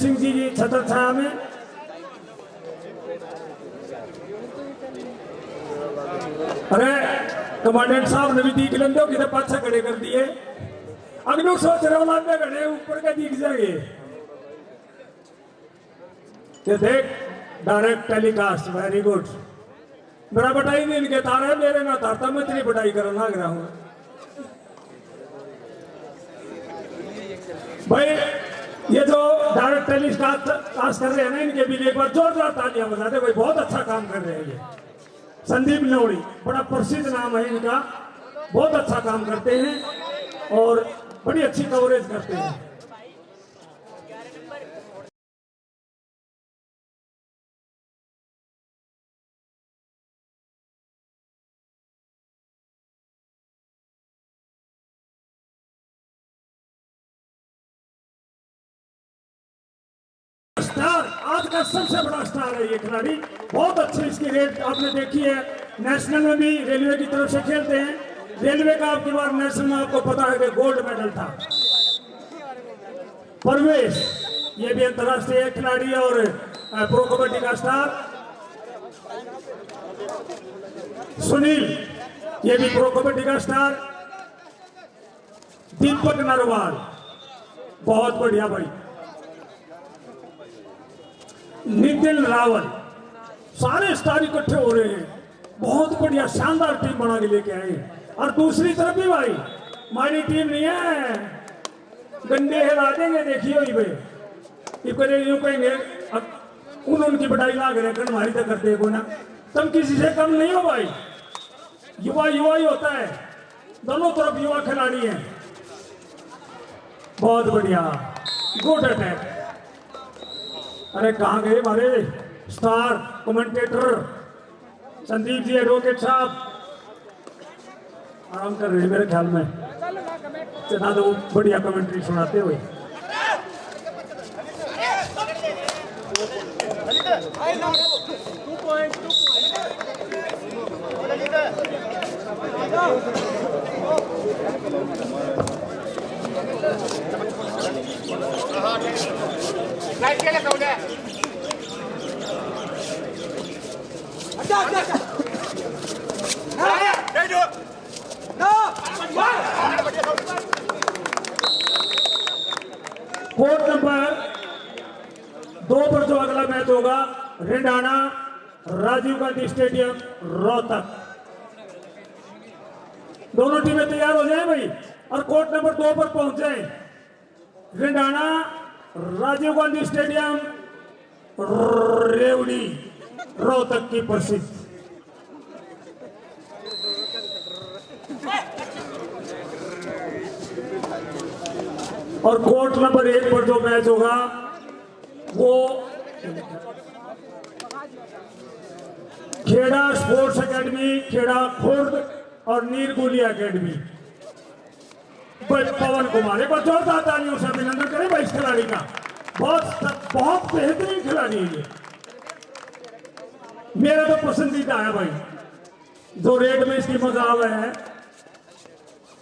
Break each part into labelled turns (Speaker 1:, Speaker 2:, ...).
Speaker 1: सिंह जी की छत्र छाया में अरे कमांडेंट साहब ने भी दिख लेंगे किधर पाछे खड़े कर दिए। अगले सोच रहे हो में खड़े ऊपर का दिख जाएंगे कि देख डायरेक्ट टेलीकास्ट वेरी गुड। मेरा बटाई नहीं इनके तार है मेरे ना तारता मैं इतनी बटाई कर लग रहा हूँ भाई। ये जो डायरेक्ट टेलीकास्ट कर रहे हैं ना इनके भी एक बार जोरदार तालियां बजाते भाई, बहुत अच्छा काम कर रहे हैं ये। संदीप लोड़ी बड़ा प्रसिद्ध नाम है इनका, बहुत अच्छा काम करते हैं और बड़ी अच्छी कवरेज करते हैं। स्टार आज का सबसे बड़ा स्टार है ये खिलाड़ी, बहुत अच्छी इसकी रेट आपने देखी है। नेशनल में भी रेलवे की तरफ से खेलते हैं। रेलवे का आपकी बार नेशनल में आपको पता है कि गोल्ड मेडल था। परवेश ये भी अंतर्राष्ट्रीय खिलाड़ी और प्रो कबड्डी का स्टार। सुनील ये भी प्रो कबड्डी का स्टार। दीपक नरवाल बहुत बढ़िया भाई। नितिन रावल, सारे स्टार इकट्ठे हो रहे हैं, बहुत बढ़िया शानदार टीम बना के लेके आए। और दूसरी तरफ भी भाई हमारी टीम नहीं है, गंडे हिला देंगे देखिए ही भाई। यूं कहेंगे उनकी बटाई लाग रहे हैं हमारी तो करते को ना, तुम किसी से कम नहीं हो भाई। युवा युवा ही होता है, दोनों तरफ युवा खिलाड़ी हैं। बहुत बढ़िया गुड अटैक। अरे कहाँ गए हमारे star commentator Sandeep ji, advocate साहब आराम कर रहे हैं मेरे ख्याल में, चला तो बढ़िया कमेंट्री सुनाते हुए। कोर्ट नंबर 2 पर जो अगला मैच होगा रेंडाना राजीव गांधी स्टेडियम रोहतक। दोनों टीमें तैयार हो जाएं भाई और कोर्ट नंबर 2 पर पहुंच जाएं। रेंडाना राजीव गांधी स्टेडियम रेवड़ी रोहतक की प्रसिद्ध। और कोर्ट नंबर 1 पर जो मैच होगा वो खेड़ा स्पोर्ट्स एकेडमी खेड़ा खुर्द और नीरगुली एकेडमी। पवन कुमार एक बार जोरदार तालियों से अभिनंदन करें भाई इस खिलाड़ी का, बहुत बेहतरीन खिलाड़ी है ये, मेरा तो पसंदीदा है भाई। जो रेड में इसकी मजा आ रहा है,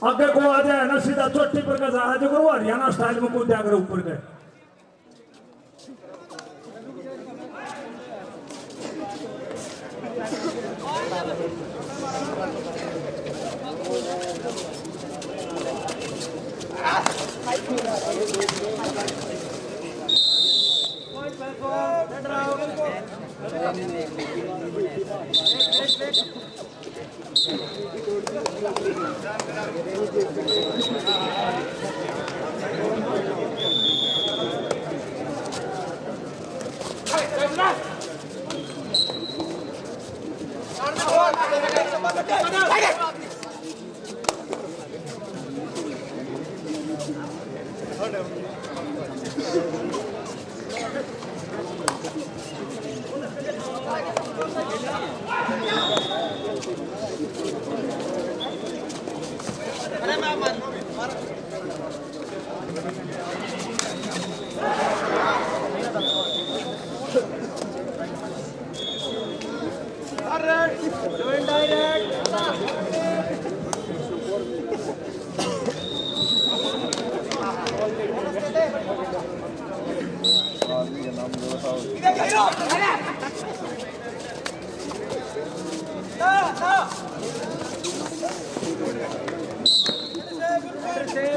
Speaker 1: आगे को आ जाए ना सीधा चोटी पर का जहाज करो हरियाणा स्टाइल में कूद जाकर ऊपर गए।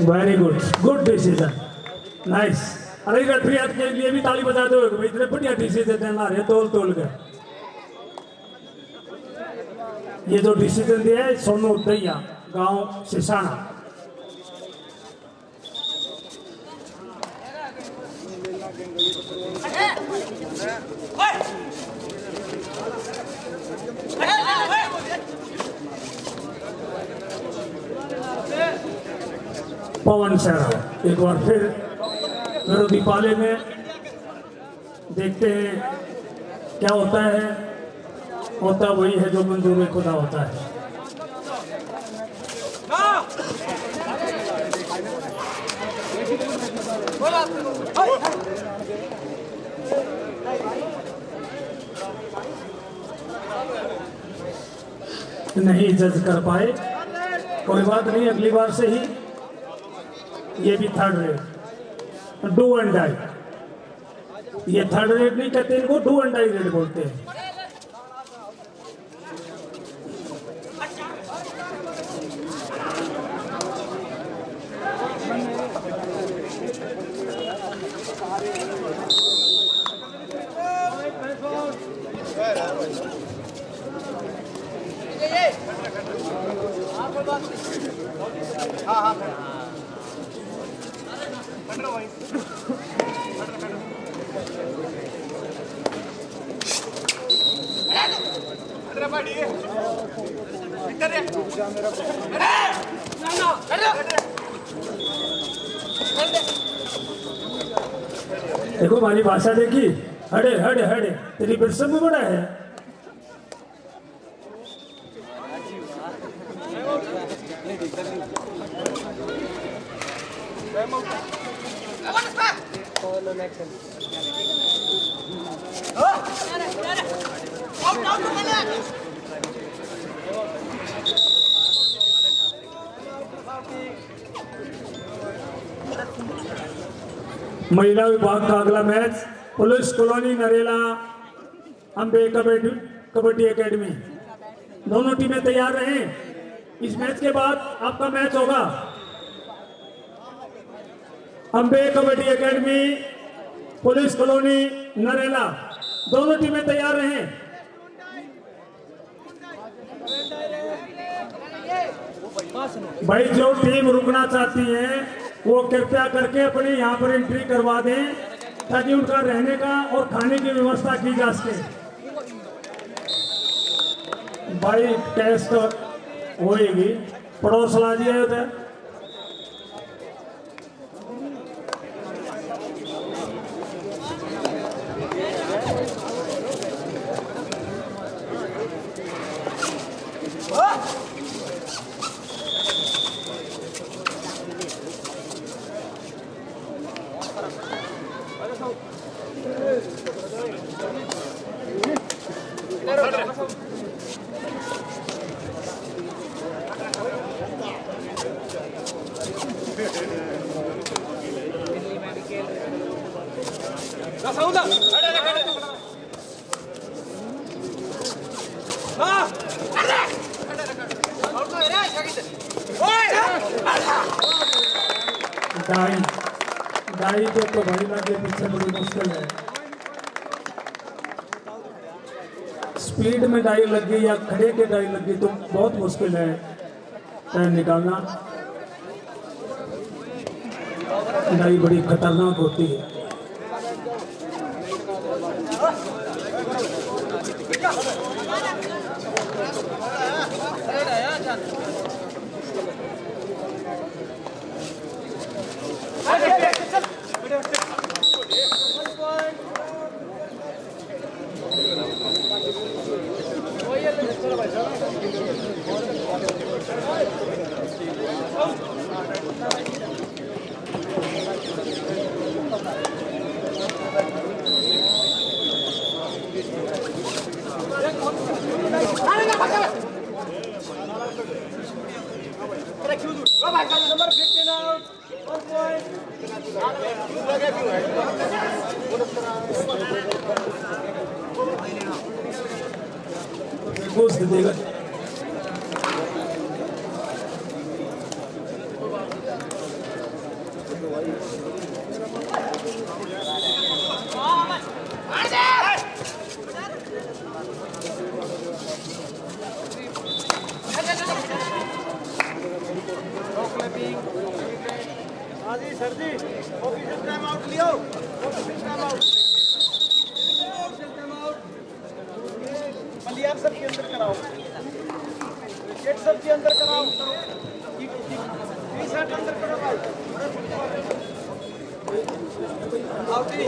Speaker 1: Very good, good decision, nice. अरे रेफरी के लिए भी ताली बजा दो भाई, इतने बढ़िया डिसीजन देना रहे तोल तोल के। ये जो डिसीजन दिया है सोनू दैया, गांव सिसाना। पवन सहरा एक बार फिर विरोधी पाले में, देखते हैं क्या होता है। होता वही है जो मंजूर खुदा होता है। नहीं जज कर पाए, कोई बात नहीं, अगली बार से ही। ये भी third rate, do and die. ये थर्ड रेट नहीं कहते, इनको डू एंड डाई रेट बोलते हैं। देखो हमारी भाषा देखी, हड़े हड़े हड़े, तेरी बिरसा में बड़ा है। महिला विभाग का अगला match police colony Narela Ambe kabaddi academy. दोनों टीमें तैयार रहें। इस मैच के बाद आपका मैच होगा Ambe kabaddi academy police colony Narela. दोनों टीमें तैयार रहें। भाई जो टीम रुकना चाहती है वो कृपया करके अपनी यहाँ पर एंट्री करवा दें, ताकि उनका रहने का और खाने की व्यवस्था की जा सके। भाई टेस्ट होएगी, पड़ोस ला दिया है। डाई तो भाई के पीछे बड़ी मुश्किल है। स्पीड में डाई लग गई या खड़े के डाई लग गई तो बहुत मुश्किल है टाइम निकालना। डाई बड़ी खतरनाक होती है। घुस देगा।
Speaker 2: Sir ji official time out लियो, official time out, official time out. मलियार सब के अंदर कराओ, गेट सब के अंदर कराओ, टी-शर्ट अंदर करो भाई। आउट ही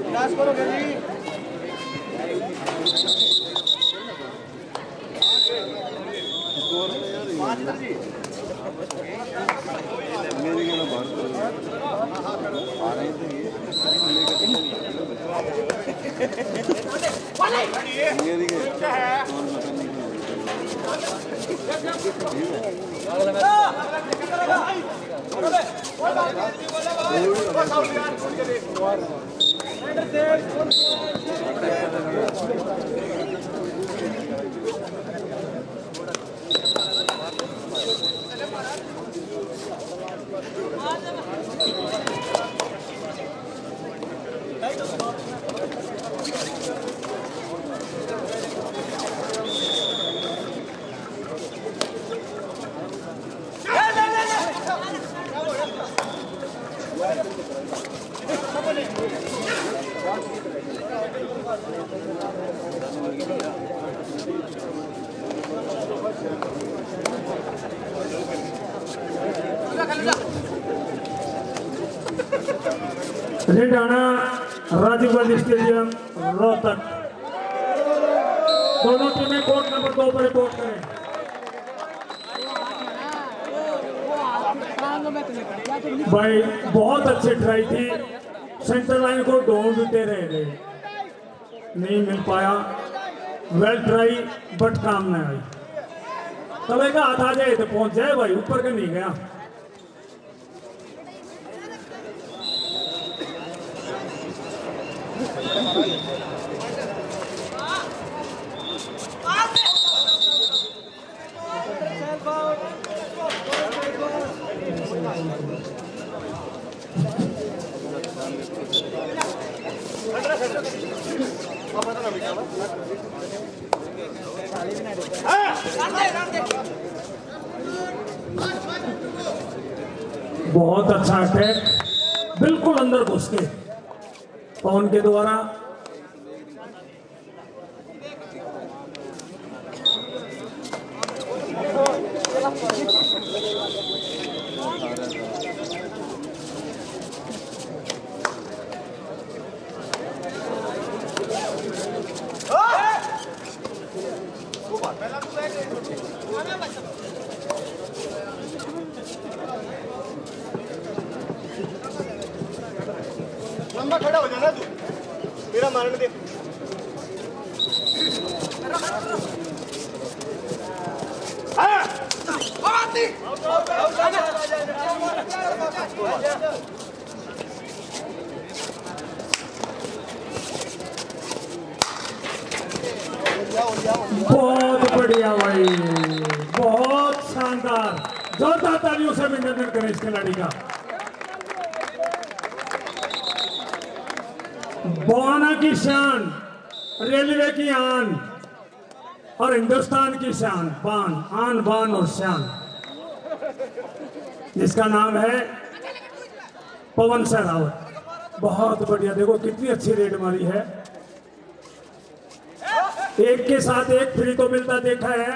Speaker 2: क्लास करोगे जी। पाँच इधर जी। मेरी क्या बात आ रही थी मेरी क्या है
Speaker 1: रेडाना राजीव गांधी स्टेडियम रोहतक। दोनों टीमें कोर्ट नंबर 2 पर रिपोर्ट करें। भाई बहुत अच्छी ट्राई थी, सेंटर लाइन को ढूंढते रहे, नहीं मिल पाया। वेल ट्राई बट काम नहीं आई। तले का हाथ आ जाए तो पहुंच जाए भाई, ऊपर का नहीं गया। बहुत अच्छा अटैक, बिल्कुल अंदर घुस के पवन के द्वारा।
Speaker 2: लंबा खड़ा हो जाना तू, मेरा मारने दे।
Speaker 1: बहुत बढ़िया भाई, बहुत शानदार। जोरदार तालियों से अभिनंदन करें इस खिलाड़ी का। बोआना की शान, रेलवे की आन और हिंदुस्तान की शान, बान, आन बान और शान, जिसका नाम है पवन सहरावत। बहुत बढ़िया, देखो कितनी अच्छी रेड मारी है। एक के साथ एक फ्री तो मिलता देखा है,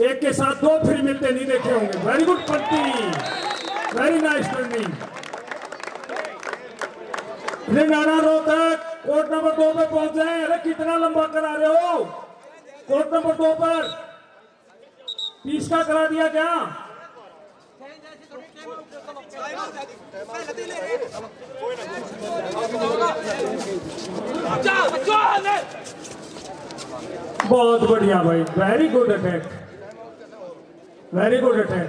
Speaker 1: एक के साथ 2 फ्री मिलते नहीं देखे होंगे। वेरी गुड पट्टी, वेरी नाइस टर्निंग। नाना रोहतक कोर्ट नंबर 2 पे पहुंच जाए। अरे कितना लंबा करा रहे हो? कोर्ट नंबर 2 पर 30 का करा दिया क्या? बहुत बढ़िया भाई, very good attack, very good attack.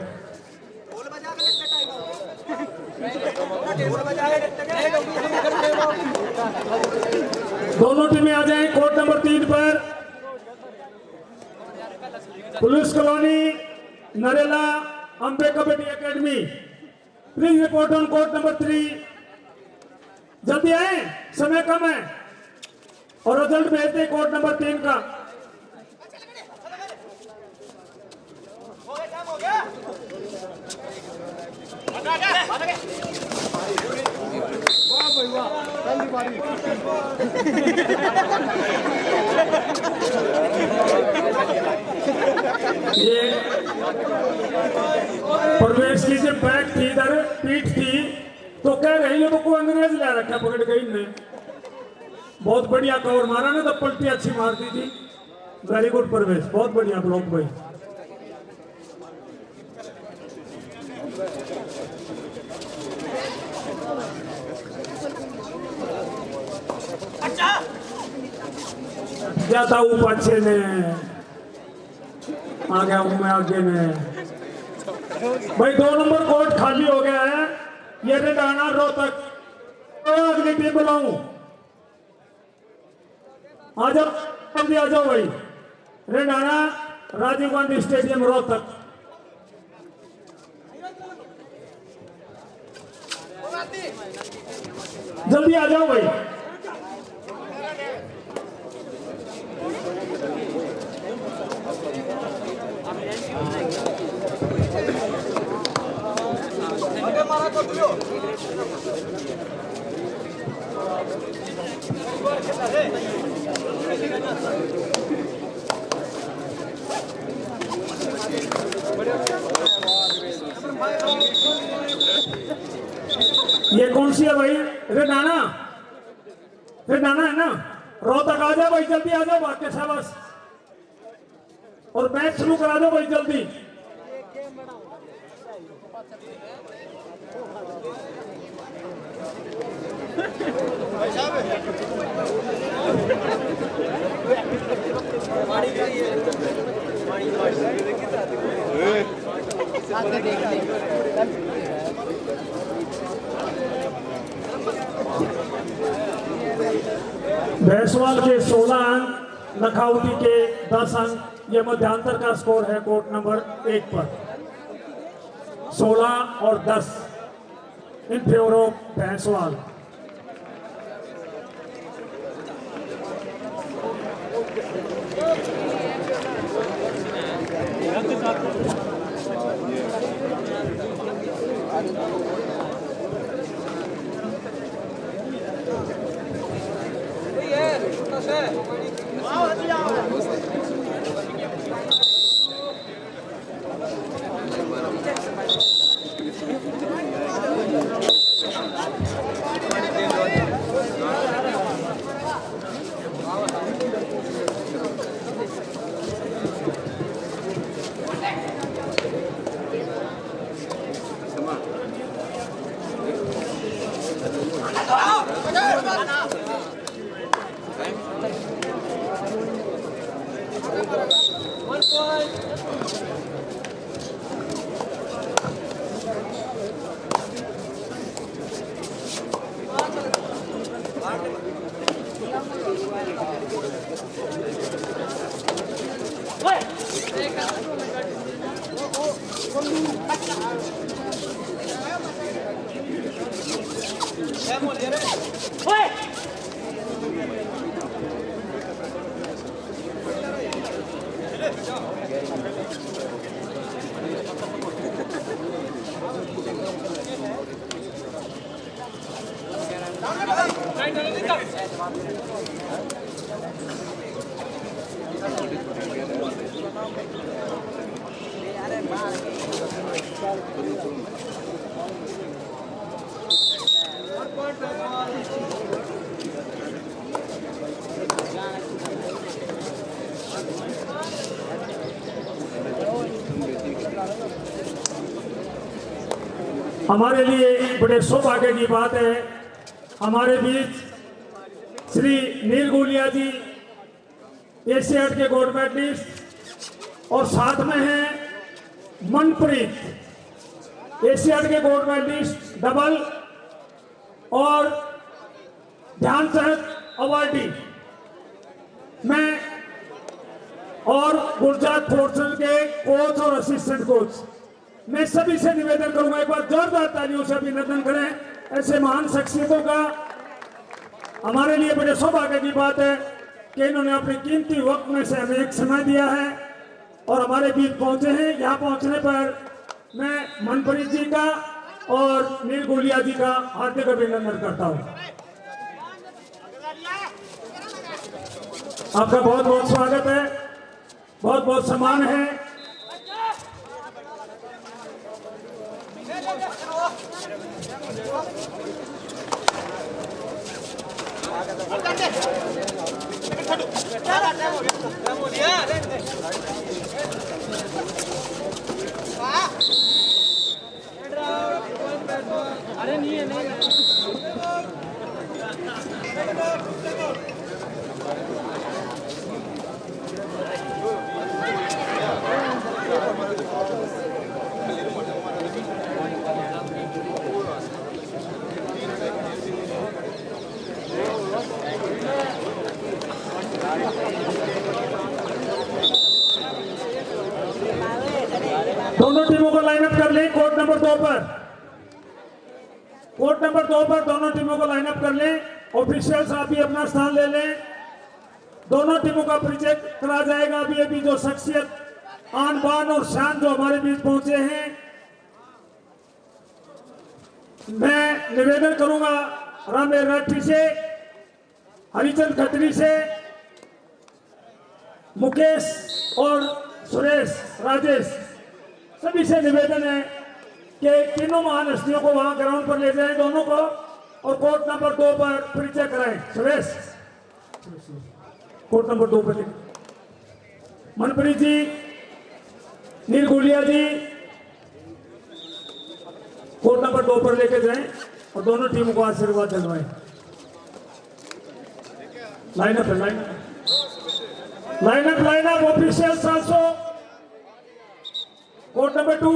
Speaker 1: दोनों टीमें आ जाएं कोर्ट नंबर 3 पर। Police colony, Narela, Ambe kabaddi academy, please report on court number 3। जल्दी आए, समय कम है और रिजल्ट भेजते कोर्ट नंबर 3 का। ये प्रवेश की जब बैक थी, इधर पीठ थी, तो कह रही है को अंग्रेज ले रखा, पकड़ गई ने। बहुत बढ़िया कवर मारा ने, तो पलटी अच्छी मार दी थी। वेरी गुड प्रवेश, बहुत बढ़िया ब्लॉक भाई। जाता हूँ पीछे ने, आ गया हूँ मैं आगे ने। भाई 2 नंबर कोर्ट खाली हो गया है, ये रेडाना रोहतक। तो अगली टीम बुलाऊं, आ जाओ जल्दी आ जाओ भाई। रेडाना राजीव गांधी स्टेडियम रोहतक। जल्दी आ जाओ भाई। ये कौन सी है भाई? रेडाना, रेडाना है ना? रोहतक आ जाओ भाई, जल्दी आ जाओ बाकी शाबाश। और मैच शुरू करा दो भाई जल्दी। भैंसवाल के 16 अंक, लखावती के 10 अंक। यह मध्यांतर का स्कोर है कोर्ट नंबर 1 पर। 16 और 10 इन फेवर ऑफ भैंसवाल। हमारे लिए बड़े सौभाग्य की बात है, हमारे बीच श्री नील गुलिया जी एशियाड के गोल्ड मेडलिस्ट और साथ में हैं मनप्रीत एशियाड के गोल्ड मेडलिस्ट डबल और ध्यानचंद अवार्डी मैं और गुजरात फोर्सेस के कोच और असिस्टेंट कोच मैं सभी से निवेदन करूंगा एक बार जोरदार तालियों से अभिनंदन करें ऐसे महान शख्सियतों का। हमारे लिए बड़े सौभाग्य की बात है कि इन्होंने अपने कीमती वक्त में से हमें एक समय दिया है और हमारे बीच पहुंचे हैं। यहाँ पहुंचने पर मैं मनप्रीत जी का और नील गुलिया जी का हार्दिक अभिनंदन करता हूँ। आपका बहुत बहुत स्वागत है, बहुत बहुत सम्मान है।
Speaker 2: अरे नहीं है नहीं
Speaker 1: दोनों टीमों को लाइनअप कर लें कोर्ट नंबर 2 पर। कोर्ट नंबर 2 पर दोनों टीमों को लाइनअप कर लें। ऑफिशियल्स आप भी अपना स्थान ले लें। दोनों टीमों का परिचय करा जाएगा। अभी जो शख्सियत आन बान और शान जो हमारे बीच पहुंचे हैं, मैं निवेदन करूंगा रामेर राठी से, हरिचंद खत्री से, मुकेश और सुरेश राजेश सभी से निवेदन है कि तीनों महान हस्तियों को वहां ग्राउंड पर ले जाएं दोनों को और कोर्ट नंबर 2 पर परिचय कराएं। सुरेश कोर्ट नंबर 2 पर मनप्रीत जी, नील गुलिया जी कोर्ट नंबर 2 पर लेके जाएं और दोनों टीमों को आशीर्वाद दिलवाएं। लाइनअप है, लाइनअप ऑफिशियल 700 कोर्ट नंबर 2।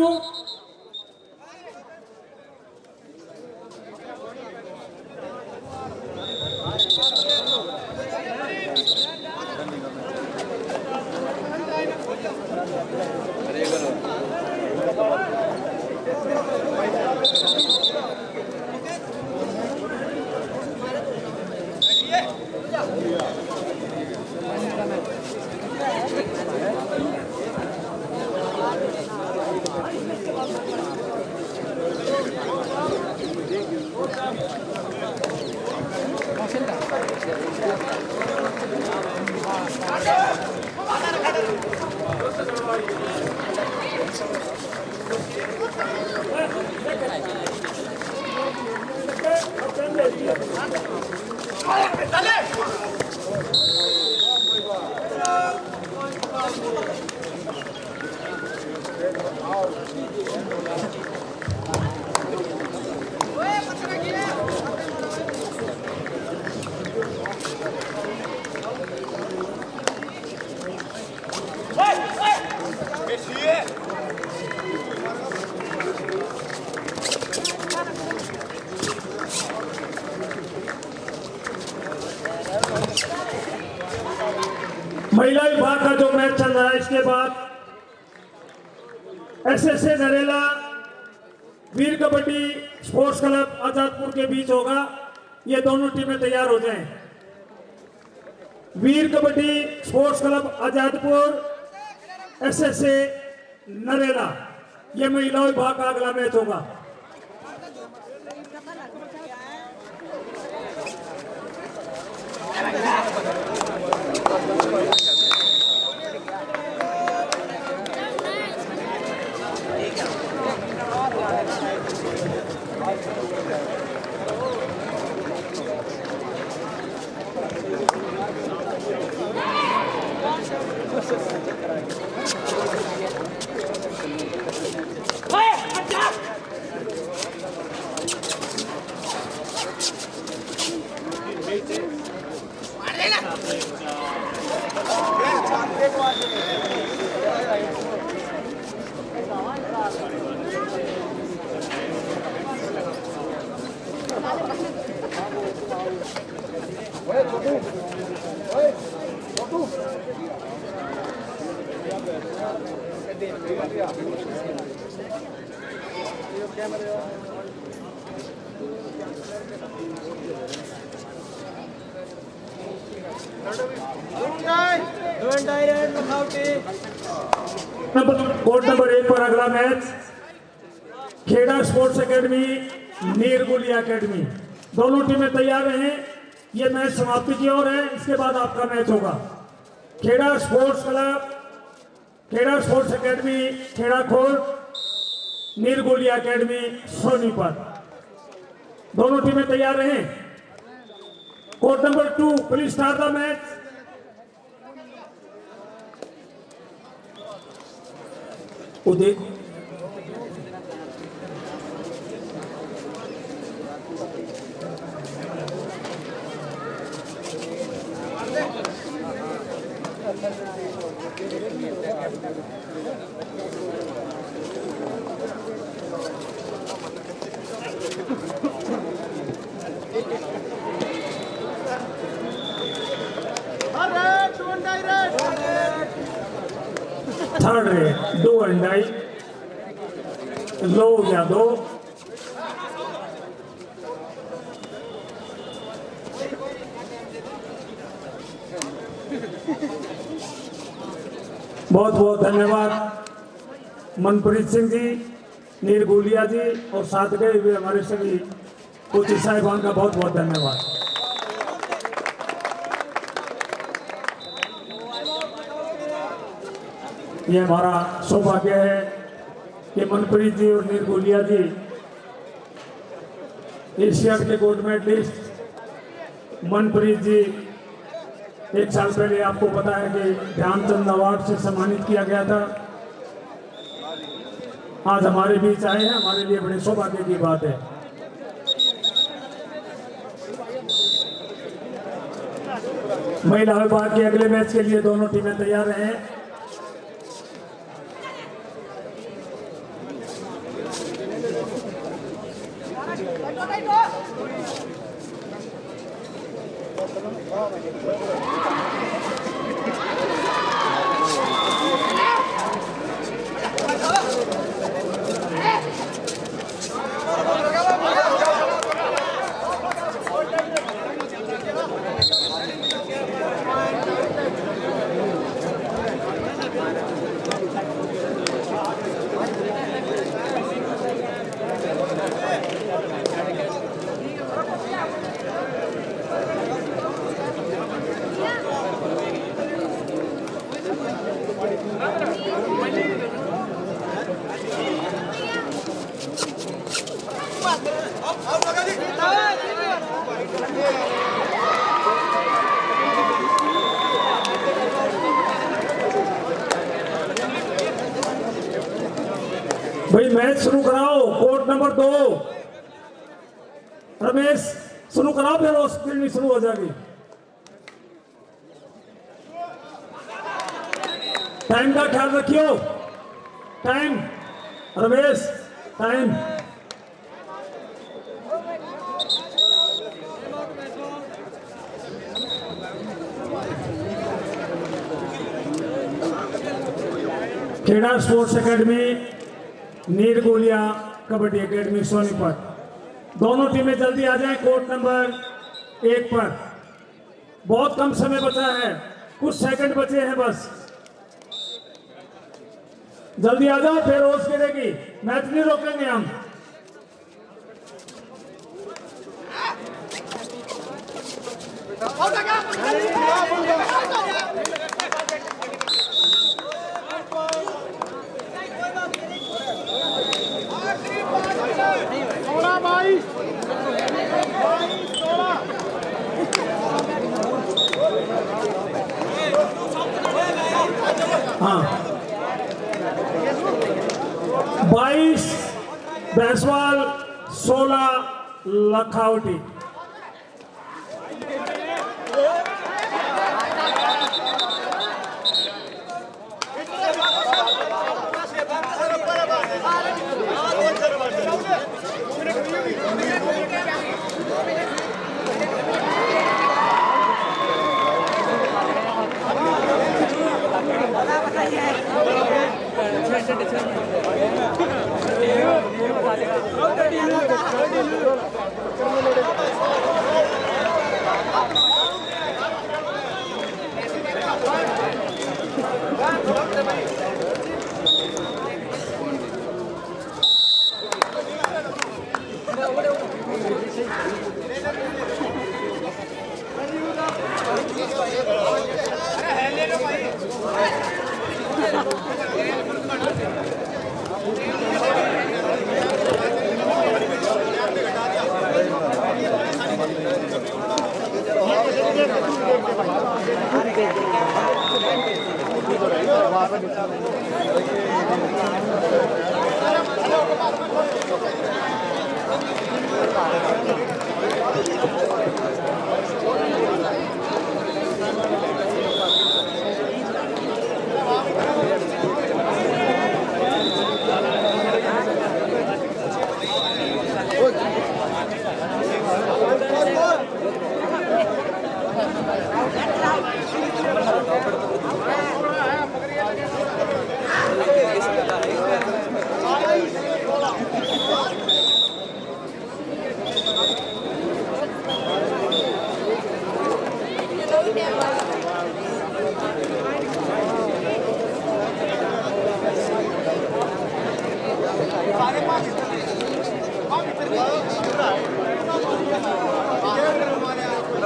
Speaker 1: महिला विभाग का जो मैच चल रहा है, इसके बाद SSA Narela Veer kabaddi sports club Azadpur के बीच होगा। ये दोनों टीमें तैयार हो जाएं। Veer kabaddi sports club Azadpur SSA Narela, ये महिला विभाग का अगला मैच होगा। कोर्ट नंबर 1 पर अगला match Kheda sports academy Nirguli academy. दोनों टीमें तैयार हैं। ये मैच समाप्ति की ओर है। इसके बाद आपका मैच होगा। Kheda sports club, Kheda sports academy Kheda खोल, नीरगुली एकेडमी सोनीपत। दोनों टीमें तैयार रहे। Court number 2 please start the match. Uday third red 2 अंडाई लो या 2। बहुत बहुत धन्यवाद मनप्रीत सिंह जी, नीरगुलिया जी और साथ गए हुए हमारे सभी कोच साहिबान का बहुत बहुत धन्यवाद। ये हमारा सौभाग्य है कि मनप्रीत जी और नीरगुलिया जी एशियाड के गोल्ड मेडलिस्ट। मनप्रीत जी 1 साल पहले आपको पता है कि ध्यानचंद अवार्ड से सम्मानित किया गया था। आज हमारे बीच आए हैं, हमारे लिए बड़े सौभाग्य की बात है। महिला विभाग के अगले मैच के लिए दोनों टीमें तैयार हैं। भाई मैच शुरू कराओ। कोर्ट नंबर 2 रमेश शुरू कराओ, फिर उस फील्ड में शुरू हो जाएगी। टाइम का ख्याल रखियो। Time Ramesh, time. Kheda sports academy Nirgulia kabaddi academy Sonipat. दोनों टीमें जल्दी आ जाएं कोर्ट नंबर 1 पर। बहुत कम समय बचा है, कुछ सेकंड बचे हैं बस। जल्दी आ जाओ, फिर रोज गिरेगी। मैच नहीं रोकेंगे हम। हाँ 22 बैसवाल 16 लखावटी।
Speaker 3: Gracias.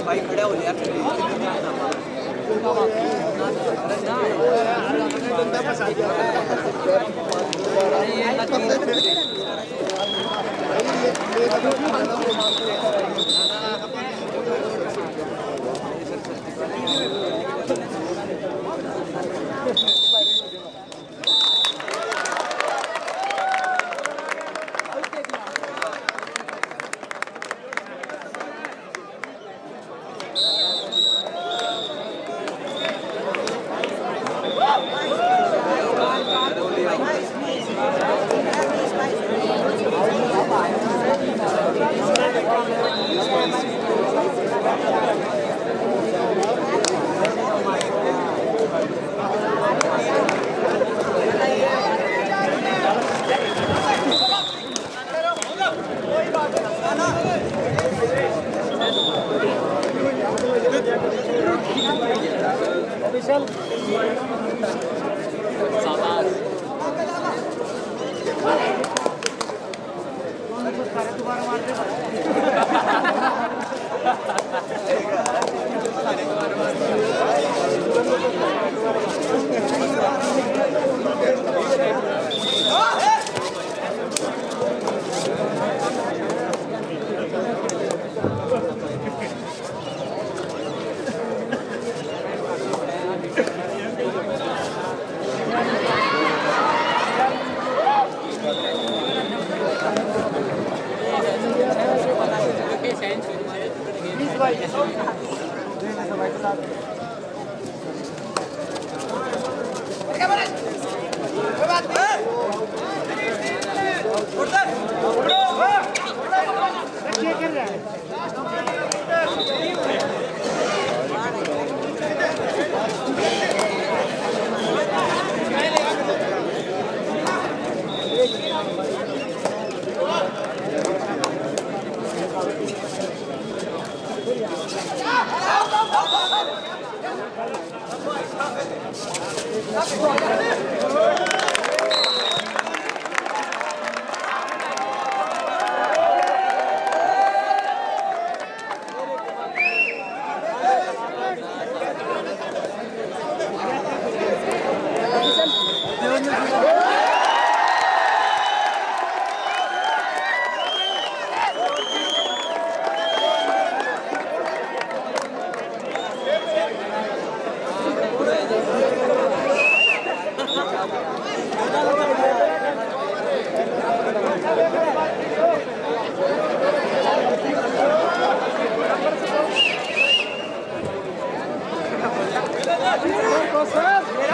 Speaker 2: भाई खड़ा हो यार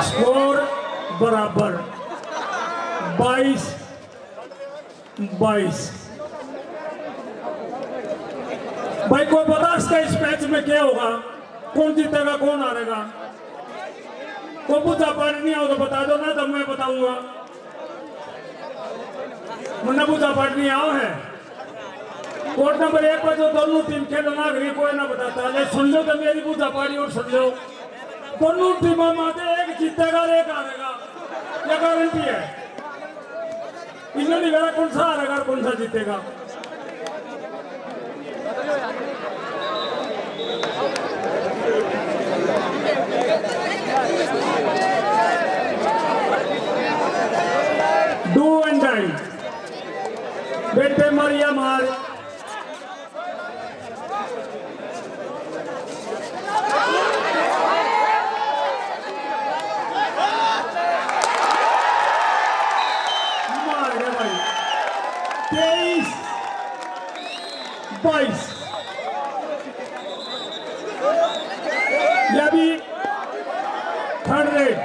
Speaker 1: स्कोर बराबर 22-22। भाई कोई बता इसका इस मैच में क्या होगा, कौन जीतेगा कौन हारेगा? कोई पूछा पानी नहीं आओ तो बता दो ना, तब मैं बताऊंगा। मुन्ना पूछा पानी नहीं आओ है कोर्ट नंबर 1 पर जो दोनों टीम खेलना गई कोई ना बताता है। सुन लो तो मेरी पूछा पानी और सुन लो, दोनों टीमों में एक जीतेगा और एक हारेगा, क्या गारंटी है? इन्होंने कहा कौन सा हारेगा और कौन सा जीतेगा। डू एंड डाई, बेटे मर या मार। 22। यह भी थर्ड रेड,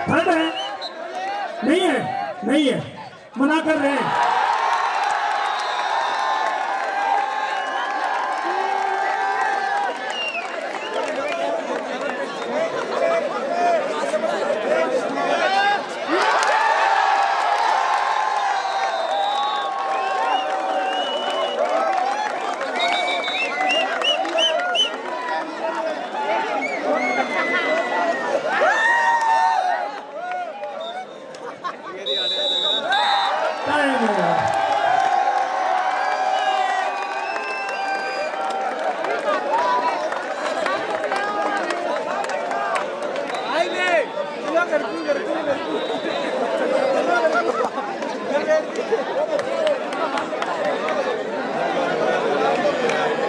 Speaker 1: थर्ड है, नहीं है, नहीं है, मना कर रहे हैं। टाइम है।
Speaker 2: आइए, पूरा कर